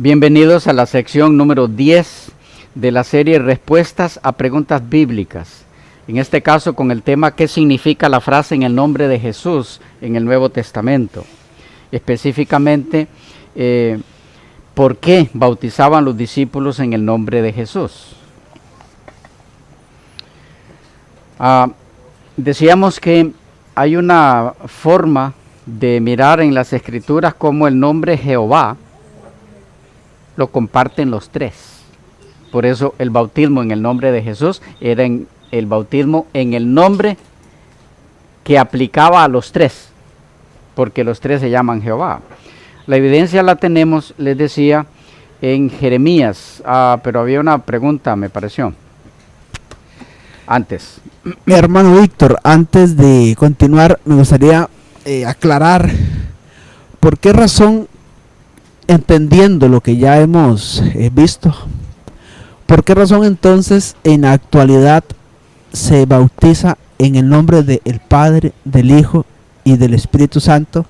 Bienvenidos a la sección número 10 de la serie Respuestas a Preguntas Bíblicas. En este caso con el tema ¿qué significa la frase en el nombre de Jesús en el Nuevo Testamento? Específicamente, ¿por qué bautizaban los discípulos en el nombre de Jesús? Decíamos que hay una forma de mirar en las Escrituras como el nombre Jehová lo comparten los tres. Por eso el bautismo en el nombre de Jesús era el bautismo en el nombre que aplicaba a los tres, porque los tres se llaman Jehová. La evidencia la tenemos, les decía, en Jeremías, pero había una pregunta, me pareció, antes. Mi hermano Víctor, antes de continuar, me gustaría aclarar por qué razón, entendiendo lo que ya hemos visto, ¿por qué razón entonces en la actualidad se bautiza en el nombre del Padre, del Hijo y del Espíritu Santo?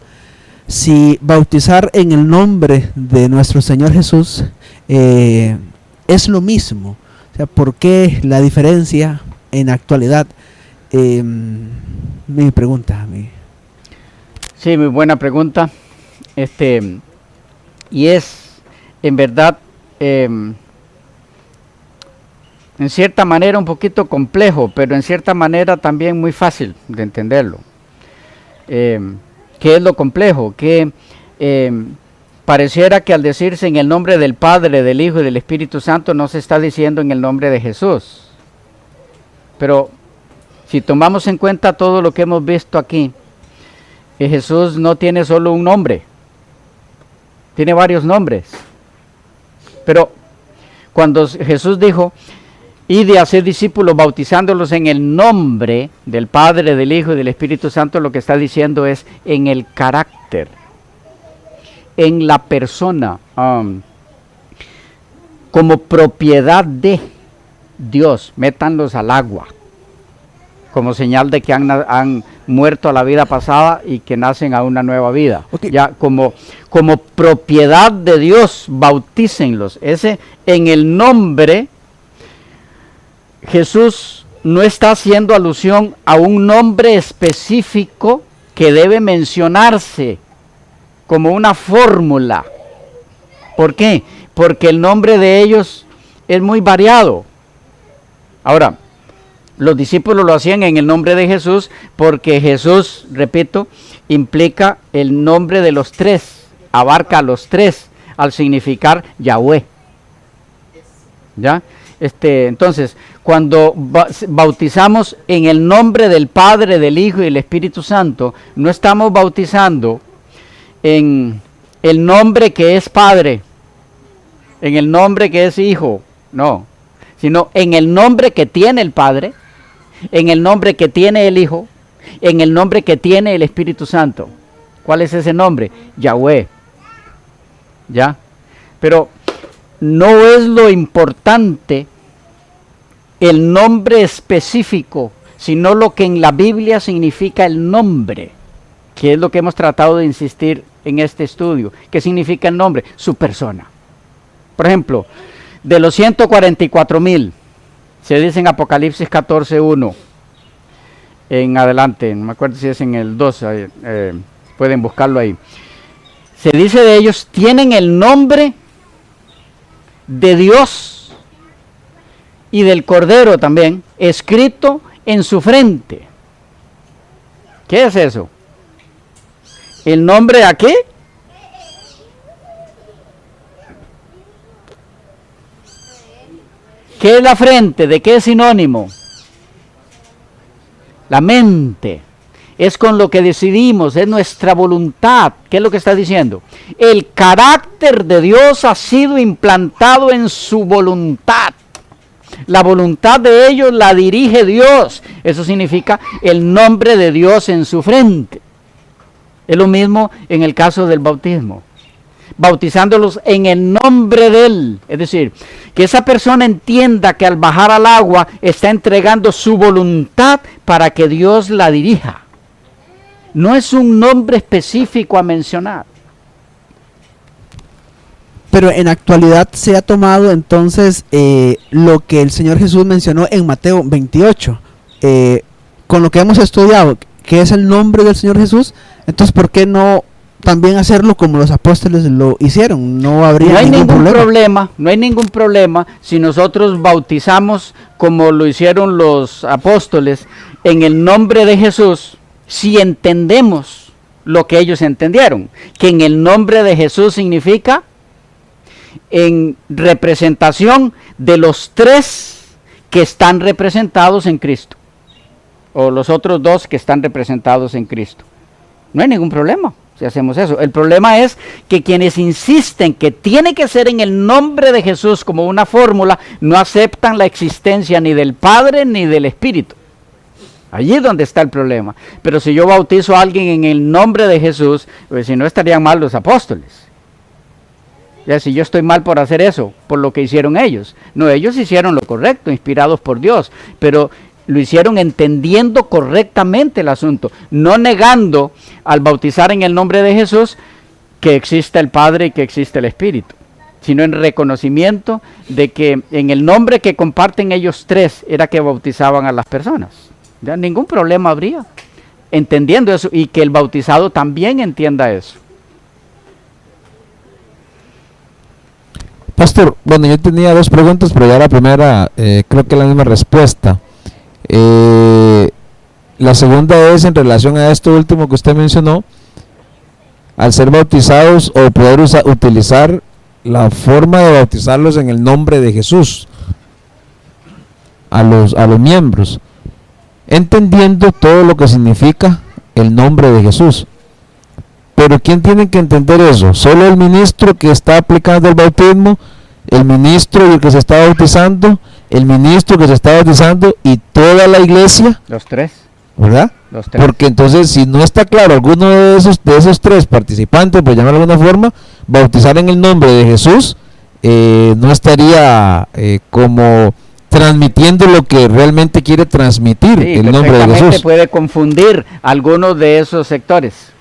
Si bautizar en el nombre de nuestro Señor Jesús es lo mismo, o sea, ¿por qué la diferencia en la actualidad? Mi pregunta. Sí, muy buena pregunta. Y es, en verdad, en cierta manera un poquito complejo, pero en cierta manera también muy fácil de entenderlo. ¿Qué es lo complejo? Que pareciera que al decirse en el nombre del Padre, del Hijo y del Espíritu Santo no se está diciendo en el nombre de Jesús. Pero si tomamos en cuenta todo lo que hemos visto aquí, Jesús no tiene solo un nombre. Tiene varios nombres. Pero cuando Jesús dijo, id a ser discípulos bautizándolos en el nombre del Padre, del Hijo y del Espíritu Santo, lo que está diciendo es en el carácter, en la persona, como propiedad de Dios. Métanlos al agua, como señal de que han muerto a la vida pasada y que nacen a una nueva vida. Okay. Ya como propiedad de Dios, bautícenlos. Ese en el nombre, Jesús no está haciendo alusión a un nombre específico que debe mencionarse como una fórmula. ¿Por qué? Porque el nombre de ellos es muy variado. Ahora, los discípulos lo hacían en el nombre de Jesús porque Jesús, repito, implica el nombre de los tres, abarca a los tres al significar Yahweh. ¿Ya? Entonces, cuando bautizamos en el nombre del Padre, del Hijo y del Espíritu Santo, no estamos bautizando en el nombre que es Padre, en el nombre que es Hijo, no, sino en el nombre que tiene el Padre, en el nombre que tiene el Hijo, en el nombre que tiene el Espíritu Santo. ¿Cuál es ese nombre? Yahweh. ¿Ya? Pero no es lo importante el nombre específico, sino lo que en la Biblia significa el nombre, que es lo que hemos tratado de insistir en este estudio. ¿Qué significa el nombre? Su persona. Por ejemplo, de los 144,000, se dice en Apocalipsis 14:1 en adelante, no me acuerdo si es en el 2, pueden buscarlo ahí. Se dice de ellos, tienen el nombre de Dios y del Cordero también, escrito en su frente. ¿Qué es eso? ¿El nombre a qué? ¿Qué es la frente? ¿De qué es sinónimo? La mente. Es con lo que decidimos, es nuestra voluntad. ¿Qué es lo que está diciendo? El carácter de Dios ha sido implantado en su voluntad. La voluntad de ellos la dirige Dios. Eso significa el nombre de Dios en su frente. Es lo mismo en el caso del bautismo. Bautizándolos en el nombre de Él. Es decir, que esa persona entienda que al bajar al agua está entregando su voluntad para que Dios la dirija. No es un nombre específico a mencionar. Pero en actualidad se ha tomado entonces lo que el Señor Jesús mencionó en Mateo 28, con lo que hemos estudiado, que es el nombre del Señor Jesús. Entonces, ¿por qué no también hacerlo como los apóstoles lo hicieron? No habría No hay ningún problema. no hay ningún problema si nosotros bautizamos como lo hicieron los apóstoles en el nombre de Jesús, si entendemos lo que ellos entendieron, que en el nombre de Jesús significa en representación de los tres que están representados en Cristo, o los otros dos que están representados en Cristo. No hay ningún problema si hacemos eso. El problema es que quienes insisten que tiene que ser en el nombre de Jesús como una fórmula, no aceptan la existencia ni del Padre ni del Espíritu. Allí es donde está el problema. Pero si yo bautizo a alguien en el nombre de Jesús, pues si no, estarían mal los apóstoles. Ya, si yo estoy mal por hacer eso, por lo que hicieron ellos. No, ellos hicieron lo correcto, inspirados por Dios, pero lo hicieron entendiendo correctamente el asunto, no negando al bautizar en el nombre de Jesús que existe el Padre y que existe el Espíritu, sino en reconocimiento de que en el nombre que comparten ellos tres era que bautizaban a las personas. Ya ningún problema habría, entendiendo eso, y que el bautizado también entienda eso. Pastor, bueno, yo tenía dos preguntas, pero ya la primera creo que es la misma respuesta. La segunda es en relación a esto último que usted mencionó, al ser bautizados o poder utilizar la forma de bautizarlos en el nombre de Jesús a los miembros, entendiendo todo lo que significa el nombre de Jesús. Pero ¿quién tiene que entender eso? ¿Solo el ministro que está aplicando el bautismo, el ministro y el que se está bautizando, el ministro que se está bautizando y toda la iglesia? Los tres. ¿Verdad? Los tres. Porque entonces, si no está claro alguno de esos tres participantes, por llamarlo de alguna forma, bautizar en el nombre de Jesús, no estaría como transmitiendo lo que realmente quiere transmitir, Sí, el nombre de Jesús. Puede confundir a algunos de esos sectores,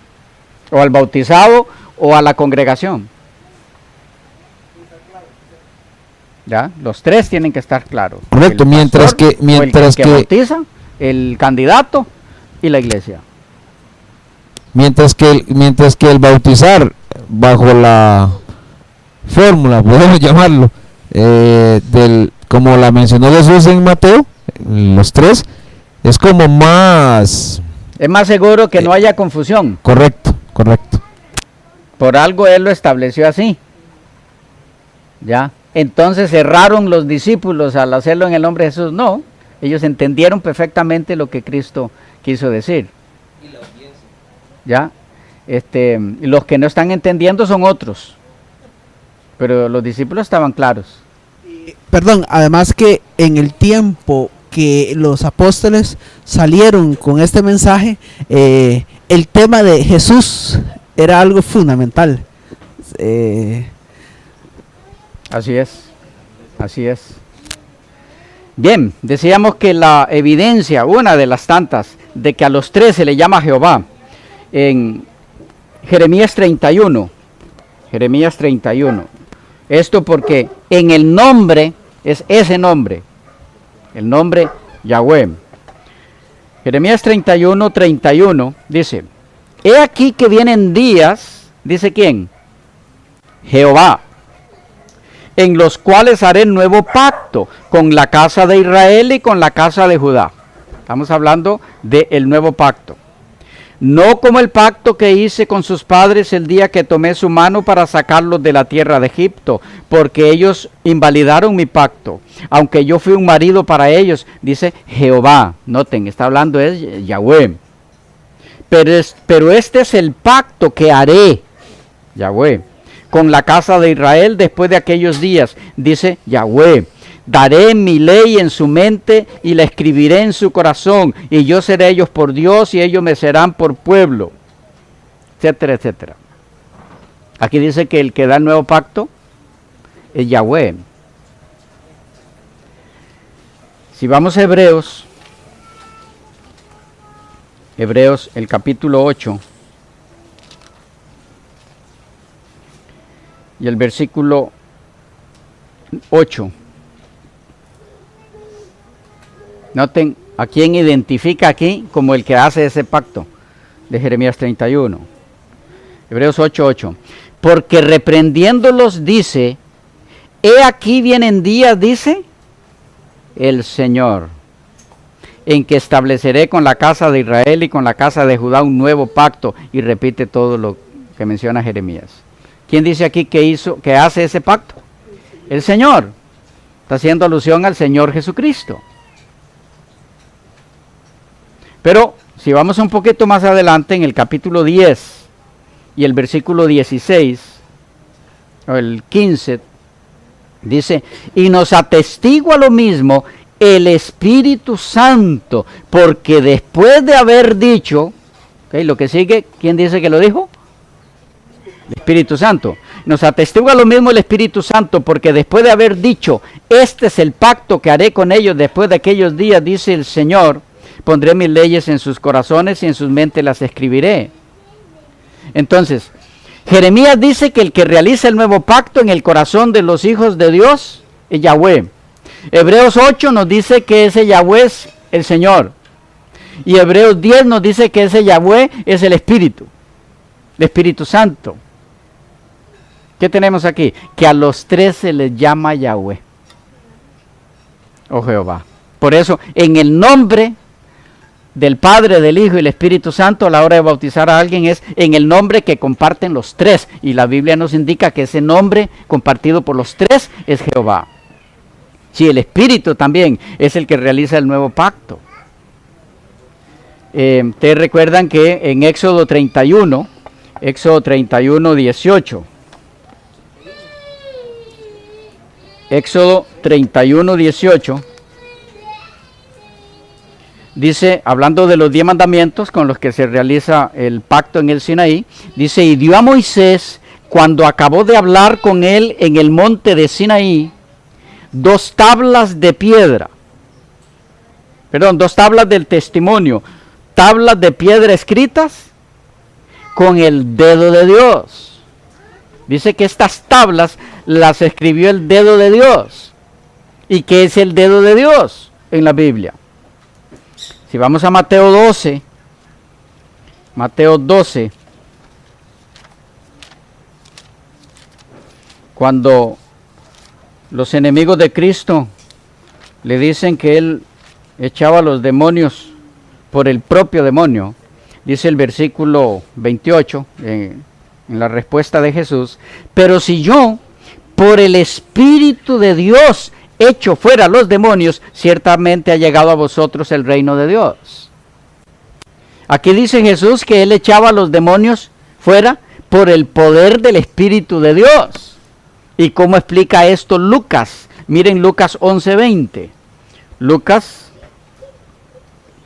o al bautizado o a la congregación. Ya, los tres tienen que estar claros. Correcto, mientras que bautiza, el candidato y la iglesia. Mientras que el bautizar bajo la fórmula, podemos llamarlo, como la mencionó Jesús en Mateo, los tres, es como más... Es más seguro que no haya confusión. Correcto. Por algo Él lo estableció así. ¿Ya? Entonces cerraron los discípulos al hacerlo en el nombre de Jesús. No, ellos entendieron perfectamente lo que Cristo quiso decir. ¿Ya? Los que no están entendiendo son otros. Pero los discípulos estaban claros. Perdón, además que en el tiempo que los apóstoles salieron con este mensaje, el tema de Jesús era algo fundamental. Así es. Bien, decíamos que la evidencia, una de las tantas, de que a los tres se le llama Jehová, en Jeremías 31. Esto porque en el nombre, es ese nombre, el nombre Yahweh. Jeremías 31 dice: he aquí que vienen días, dice quién, Jehová, en los cuales haré nuevo pacto con la casa de Israel y con la casa de Judá. Estamos hablando del nuevo pacto. No como el pacto que hice con sus padres el día que tomé su mano para sacarlos de la tierra de Egipto, porque ellos invalidaron mi pacto, aunque yo fui un marido para ellos, dice Jehová. Noten, está hablando es Yahweh. Pero este es el pacto que haré, Yahweh, con la casa de Israel después de aquellos días, dice Yahweh. Daré mi ley en su mente y la escribiré en su corazón, y yo seré ellos por Dios y ellos me serán por pueblo, etcétera, etcétera. Aquí dice que el que da el nuevo pacto es Yahweh. Si vamos a Hebreos el capítulo 8, y el versículo 8. Noten a quién identifica aquí como el que hace ese pacto de Jeremías 31. Hebreos 8:8. Porque reprendiéndolos dice, he aquí vienen días, dice el Señor, en que estableceré con la casa de Israel y con la casa de Judá un nuevo pacto. Y repite todo lo que menciona Jeremías. ¿Quién dice aquí que hace ese pacto? El Señor. Está haciendo alusión al Señor Jesucristo. Pero si vamos un poquito más adelante, en el capítulo 10 y el versículo 16, o el 15, dice, y nos atestigua lo mismo el Espíritu Santo, porque después de haber dicho, lo que sigue, ¿quién dice que lo dijo? El Espíritu Santo. Nos atestigua lo mismo el Espíritu Santo, porque después de haber dicho, este es el pacto que haré con ellos después de aquellos días, dice el Señor, pondré mis leyes en sus corazones y en sus mentes las escribiré. Entonces, Jeremías dice que el que realiza el nuevo pacto en el corazón de los hijos de Dios es Yahweh. Hebreos 8 nos dice que ese Yahweh es el Señor. Y Hebreos 10 nos dice que ese Yahweh es el Espíritu Santo. ¿Qué tenemos aquí? Que a los tres se les llama Yahweh, oh Jehová. Por eso, en el nombre del Padre, del Hijo y el Espíritu Santo, a la hora de bautizar a alguien es en el nombre que comparten los tres. Y la Biblia nos indica que ese nombre compartido por los tres es Jehová. Sí, el Espíritu también es el que realiza el nuevo pacto. Ustedes recuerdan que en Éxodo 31, 18. Éxodo 31, 18. Dice, hablando de los 10 mandamientos con los que se realiza el pacto en el Sinaí, dice, y dio a Moisés, cuando acabó de hablar con él en el monte de Sinaí, 2 tablas de piedra, perdón, 2 tablas del testimonio, tablas de piedra escritas con el dedo de Dios. Dice que estas tablas las escribió el dedo de Dios. ¿Y qué es el dedo de Dios en la Biblia? Si vamos a Mateo 12, cuando los enemigos de Cristo le dicen que Él echaba a los demonios por el propio demonio, dice el versículo 28, en la respuesta de Jesús, pero si yo, por el Espíritu de Dios, echo fuera los demonios, ciertamente ha llegado a vosotros el reino de Dios. Aquí dice Jesús que Él echaba a los demonios fuera por el poder del Espíritu de Dios. ¿Y cómo explica esto Lucas? Miren Lucas 11:20. Lucas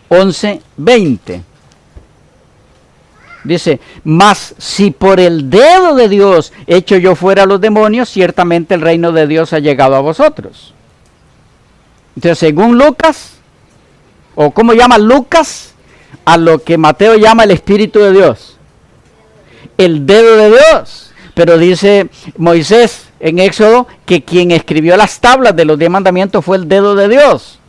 11:20. Dice, mas si por el dedo de Dios echo yo fuera a los demonios, ciertamente el reino de Dios ha llegado a vosotros. Entonces, según Lucas, o ¿cómo llama Lucas a lo que Mateo llama el Espíritu de Dios? El dedo de Dios. Pero dice Moisés en Éxodo que quien escribió las tablas de los 10 mandamientos fue el dedo de Dios.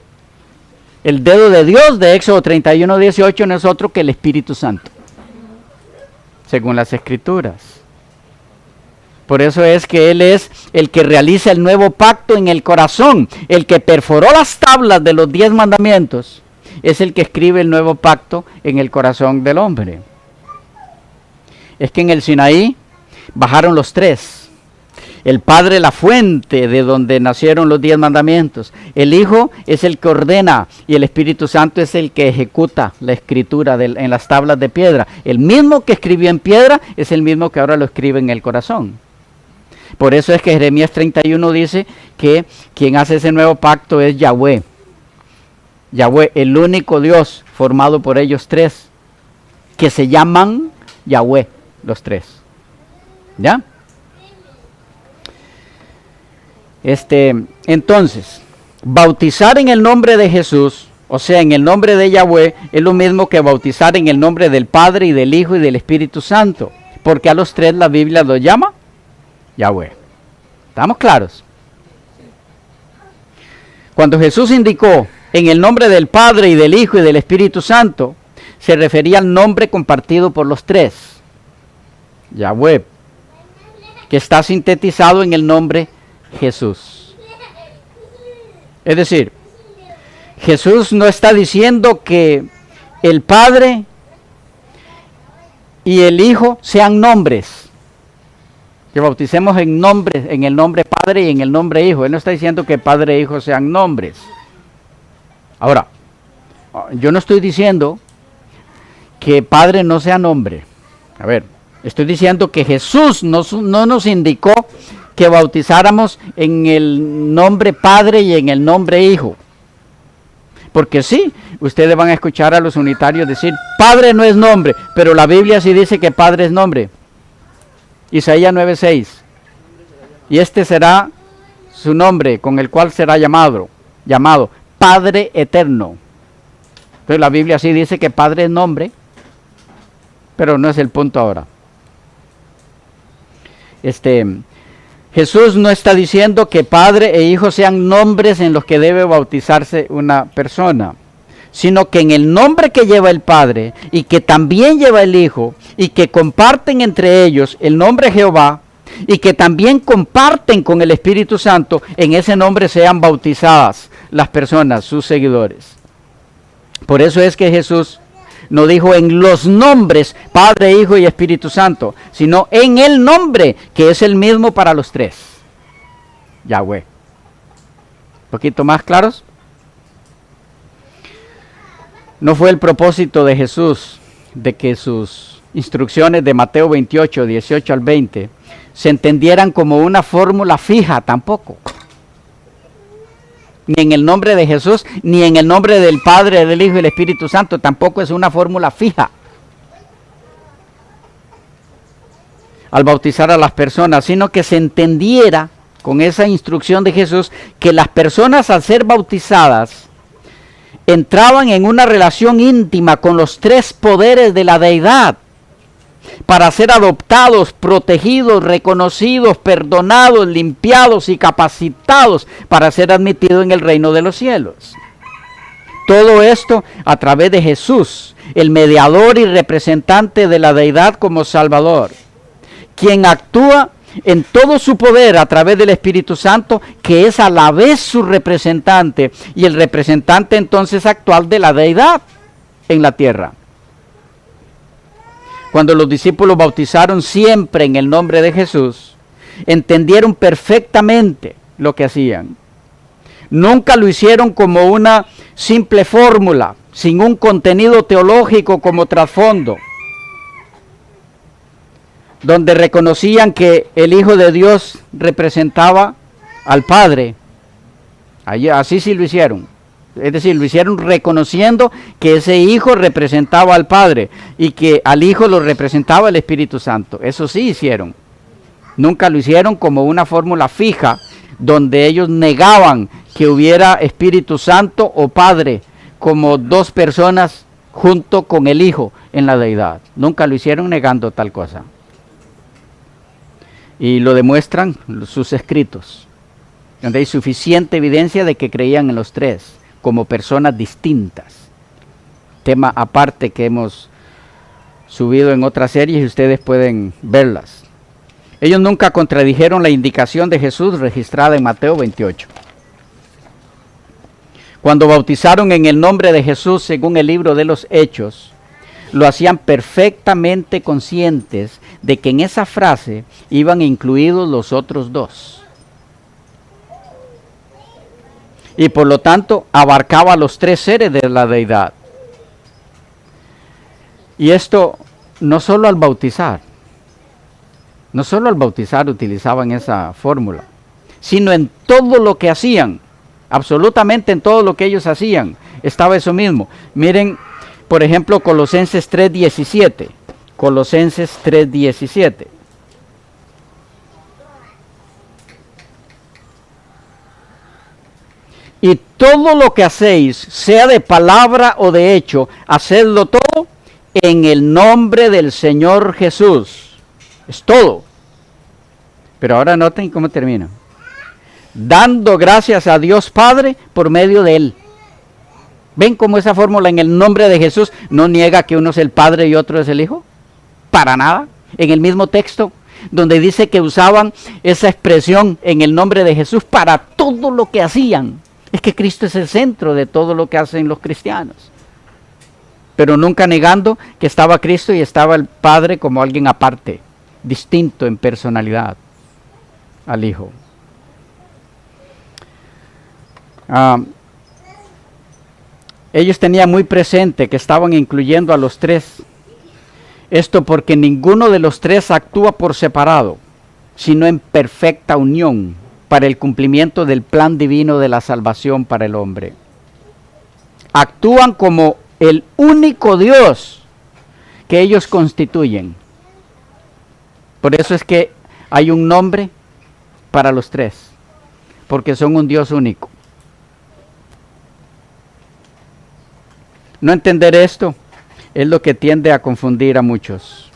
El dedo de Dios de Éxodo 31:18 no es otro que el Espíritu Santo, según las Escrituras. Por eso es que Él es el que realiza el nuevo pacto en el corazón. El que perforó las tablas de los 10 mandamientos es el que escribe el nuevo pacto en el corazón del hombre. Es que en el Sinaí bajaron los 3. El Padre, la fuente de donde nacieron los 10 mandamientos. El Hijo es el que ordena y el Espíritu Santo es el que ejecuta la escritura en las tablas de piedra. El mismo que escribió en piedra es el mismo que ahora lo escribe en el corazón. Por eso es que Jeremías 31 dice que quien hace ese nuevo pacto es Yahweh. Yahweh, el único Dios formado por ellos 3, que se llaman Yahweh, los 3. ¿Ya? Entonces, bautizar en el nombre de Jesús, o sea, en el nombre de Yahweh, es lo mismo que bautizar en el nombre del Padre y del Hijo y del Espíritu Santo, porque a los 3 la Biblia los llama Yahweh. ¿Estamos claros? Cuando Jesús indicó en el nombre del Padre y del Hijo y del Espíritu Santo, se refería al nombre compartido por los tres, Yahweh, que está sintetizado en el nombre Jesús. Es decir, Jesús no está diciendo que el Padre y el Hijo sean nombres, que bauticemos en el nombre Padre y en el nombre Hijo. Él no está diciendo que Padre e Hijo sean nombres. Ahora, yo no estoy diciendo que Padre no sea nombre. A ver, estoy diciendo que Jesús no nos indicó que bautizáramos en el nombre Padre y en el nombre Hijo. Porque sí, ustedes van a escuchar a los unitarios decir, Padre no es nombre, pero la Biblia sí dice que Padre es nombre. Isaías 9:6. Y este será su nombre con el cual será llamado Padre Eterno. Entonces la Biblia sí dice que Padre es nombre, pero no es el punto ahora. Jesús no está diciendo que Padre e Hijo sean nombres en los que debe bautizarse una persona, sino que en el nombre que lleva el Padre y que también lleva el Hijo y que comparten entre ellos el nombre Jehová y que también comparten con el Espíritu Santo, en ese nombre sean bautizadas las personas, sus seguidores. Por eso es que Jesús no dijo en los nombres Padre, Hijo y Espíritu Santo, sino en el nombre que es el mismo para los tres, Yahweh. ¿Un poquito más claros? No fue el propósito de Jesús de que sus instrucciones de Mateo 28, 18 al 20 se entendieran como una fórmula fija tampoco. Ni en el nombre de Jesús, ni en el nombre del Padre, del Hijo y del Espíritu Santo, tampoco es una fórmula fija. Al bautizar a las personas, sino que se entendiera con esa instrucción de Jesús que las personas al ser bautizadas entraban en una relación íntima con los tres poderes de la deidad para ser adoptados, protegidos, reconocidos, perdonados, limpiados y capacitados para ser admitidos en el reino de los cielos. Todo esto a través de Jesús, el mediador y representante de la deidad como Salvador, quien actúa en todo su poder a través del Espíritu Santo, que es a la vez su representante y el representante entonces actual de la deidad en la tierra. Cuando los discípulos bautizaron siempre en el nombre de Jesús, entendieron perfectamente lo que hacían. Nunca lo hicieron como una simple fórmula, sin un contenido teológico como trasfondo, donde reconocían que el Hijo de Dios representaba al Padre. Así sí lo hicieron. Es decir, lo hicieron reconociendo que ese Hijo representaba al Padre y que al Hijo lo representaba el Espíritu Santo. Eso sí hicieron. Nunca lo hicieron como una fórmula fija, donde ellos negaban que hubiera Espíritu Santo o Padre como dos personas junto con el Hijo en la deidad. Nunca lo hicieron negando tal cosa. Y lo demuestran sus escritos, donde hay suficiente evidencia de que creían en los tres como personas distintas. Tema aparte que hemos subido en otras series y ustedes pueden verlas. Ellos nunca contradijeron la indicación de Jesús registrada en Mateo 28. Cuando bautizaron en el nombre de Jesús, según el libro de los Hechos, lo hacían perfectamente conscientes de que en esa frase iban incluidos los otros dos. Y por lo tanto abarcaba a los tres seres de la deidad. Y esto no solo al bautizar utilizaban esa fórmula, sino en todo lo que hacían, absolutamente en todo lo que ellos hacían, estaba eso mismo. Miren, por ejemplo, Colosenses 3:17. Colosenses 3:17. Y todo lo que hacéis, sea de palabra o de hecho, hacedlo todo en el nombre del Señor Jesús. Es todo. Pero ahora noten cómo termina. dando gracias a Dios Padre por medio de Él. ¿Ven cómo esa fórmula en el nombre de Jesús no niega que uno es el Padre y otro es el Hijo? Para nada. En el mismo texto, donde dice que usaban esa expresión en el nombre de Jesús para todo lo que hacían. Es que Cristo es el centro de todo lo que hacen los cristianos. Pero nunca negando que estaba Cristo y estaba el Padre como alguien aparte, distinto en personalidad al Hijo. Ellos tenían muy presente que estaban incluyendo a los tres. Esto porque ninguno de los tres actúa por separado, sino en perfecta unión para el cumplimiento del plan divino de la salvación para el hombre. Actúan como el único Dios que ellos constituyen. Por eso es que hay un nombre para los tres, porque son un Dios único. No entender esto es lo que tiende a confundir a muchos.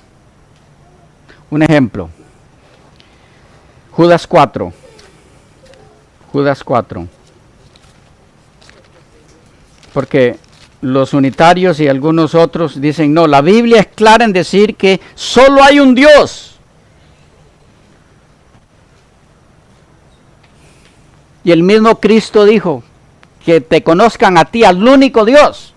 Un ejemplo. Judas 4. Judas 4. Porque los unitarios y algunos otros dicen, no, la Biblia es clara en decir que solo hay un Dios. Y el mismo Cristo dijo, que te conozcan a ti, al único Dios.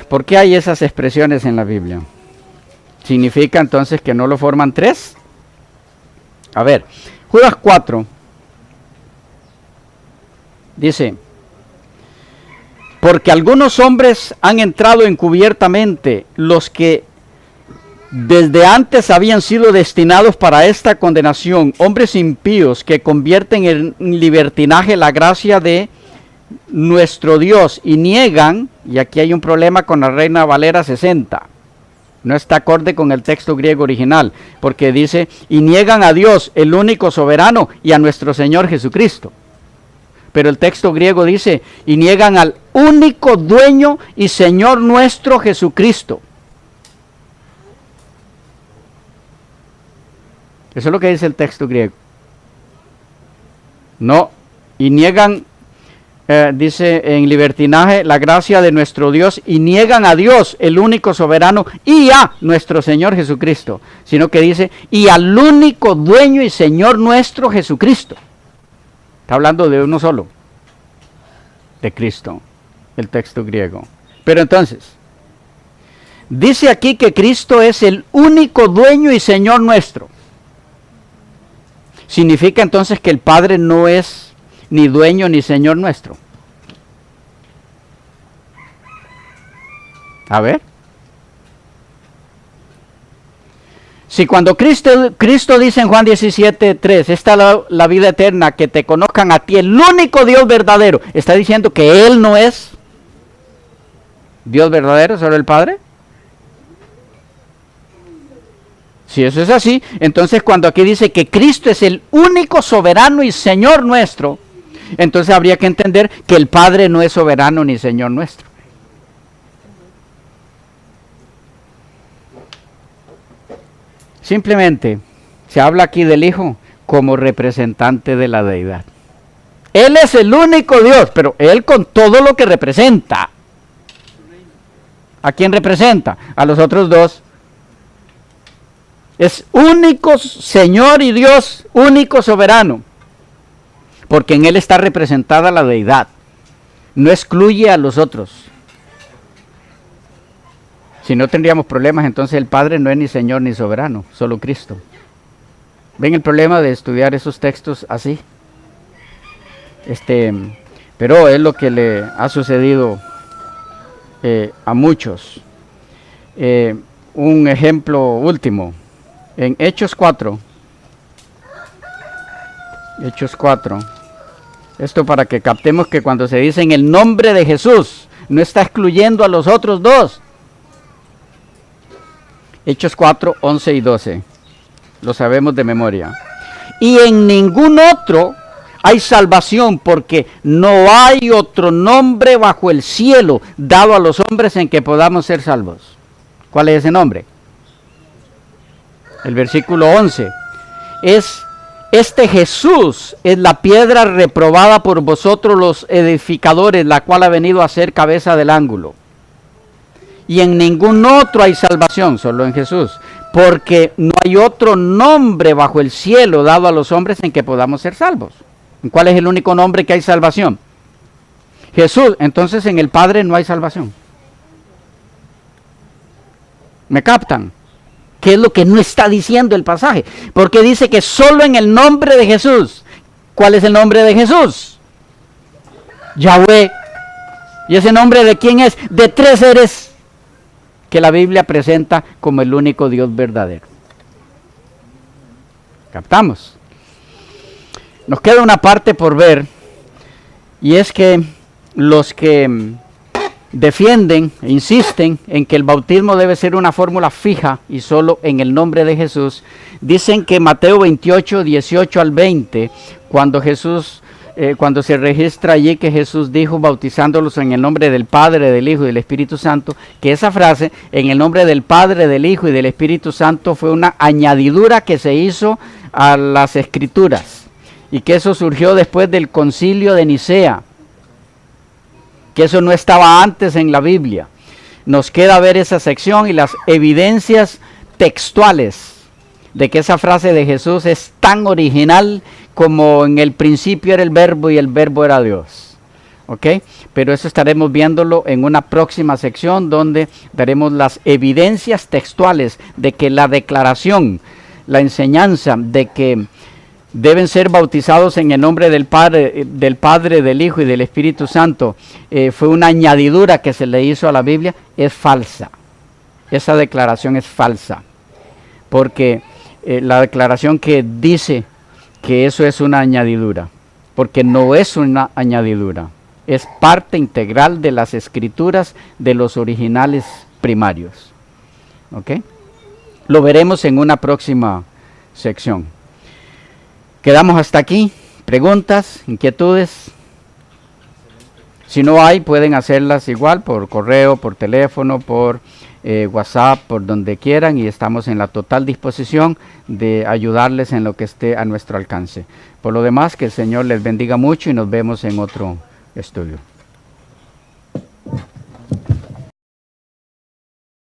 ¿Por qué hay esas expresiones en la Biblia? ¿Significa entonces que no lo forman tres? A ver, Judas 4 dice, porque algunos hombres han entrado encubiertamente, los que desde antes habían sido destinados para esta condenación, hombres impíos que convierten en libertinaje la gracia de nuestro Dios y niegan, y aquí hay un problema con la Reina Valera 60, no está acorde con el texto griego original, porque dice, y niegan a Dios, el único soberano, y a nuestro Señor Jesucristo. Pero el texto griego dice, y niegan al único dueño y Señor nuestro Jesucristo. Eso es lo que dice el texto griego. No, y niegan, dice en libertinaje, la gracia de nuestro Dios, y niegan a Dios, el único soberano, y a nuestro Señor Jesucristo. Sino que dice, y al único dueño y Señor nuestro Jesucristo. Está hablando de uno solo, de Cristo, el texto griego. Pero entonces, dice aquí que Cristo es el único dueño y Señor nuestro. ¿Significa entonces que el Padre no es ni dueño ni Señor nuestro? A ver. Si cuando Cristo dice en Juan 17:3, esta es la vida eterna, que te conozcan a ti, el único Dios verdadero, ¿está diciendo que Él no es Dios verdadero, solo el Padre? Si eso es así, entonces cuando aquí dice que Cristo es el único soberano y Señor nuestro, entonces habría que entender que el Padre no es soberano ni Señor nuestro. Simplemente se habla aquí del Hijo como representante de la deidad. Él es el único Dios, pero Él con todo lo que representa. ¿A quién representa? A los otros dos. Es único Señor y Dios, único soberano, porque en Él está representada la deidad. No excluye a los otros. Si no tendríamos problemas, entonces el Padre no es ni Señor ni soberano, solo Cristo. ¿Ven el problema de estudiar esos textos así? Pero es lo que le ha sucedido a muchos. Un ejemplo último. En Hechos 4, esto para que captemos que cuando se dice en el nombre de Jesús, no está excluyendo a los otros dos. Hechos 4, 11 y 12, lo sabemos de memoria. Y en ningún otro hay salvación, porque no hay otro nombre bajo el cielo dado a los hombres en que podamos ser salvos. ¿Cuál es ese nombre? El versículo 11. este Jesús es la piedra reprobada por vosotros los edificadores, la cual ha venido a ser cabeza del ángulo. Y en ningún otro hay salvación, solo en Jesús. Porque no hay otro nombre bajo el cielo dado a los hombres en que podamos ser salvos. ¿Cuál es el único nombre que hay salvación? Jesús. Entonces en el Padre no hay salvación. ¿Me captan? ¿Qué es lo que no está diciendo el pasaje? Porque dice que solo en el nombre de Jesús. ¿Cuál es el nombre de Jesús? Yahweh. ¿Y ese nombre de quién es? De tres seres que la Biblia presenta como el único Dios verdadero. ¿Captamos? Nos queda una parte por ver, y es que los que defienden e insisten en que el bautismo debe ser una fórmula fija y solo en el nombre de Jesús, dicen que Mateo 28, 18 al 20, cuando se registra allí que Jesús dijo bautizándolos en el nombre del Padre, del Hijo y del Espíritu Santo, que esa frase, en el nombre del Padre, del Hijo y del Espíritu Santo, fue una añadidura que se hizo a las Escrituras, y que eso surgió después del Concilio de Nicea, que eso no estaba antes en la Biblia. Nos queda ver esa sección y las evidencias textuales de que esa frase de Jesús es tan original como en el principio era el verbo y el verbo era Dios. ¿Ok? Pero eso estaremos viéndolo en una próxima sección donde daremos las evidencias textuales de que la declaración, la enseñanza de que deben ser bautizados en el nombre del Padre, del Hijo y del Espíritu Santo, fue una añadidura que se le hizo a la Biblia, es falsa. Esa declaración es falsa, porque la declaración que dice que eso es una añadidura, porque no es una añadidura, es parte integral de las Escrituras de los originales primarios. ¿Ok? Lo veremos en una próxima sección. Quedamos hasta aquí. ¿Preguntas? ¿Inquietudes? Si no hay, pueden hacerlas igual por correo, por teléfono, por WhatsApp, por donde quieran, y estamos en la total disposición de ayudarles en lo que esté a nuestro alcance. Por lo demás, que el Señor les bendiga mucho y nos vemos en otro estudio.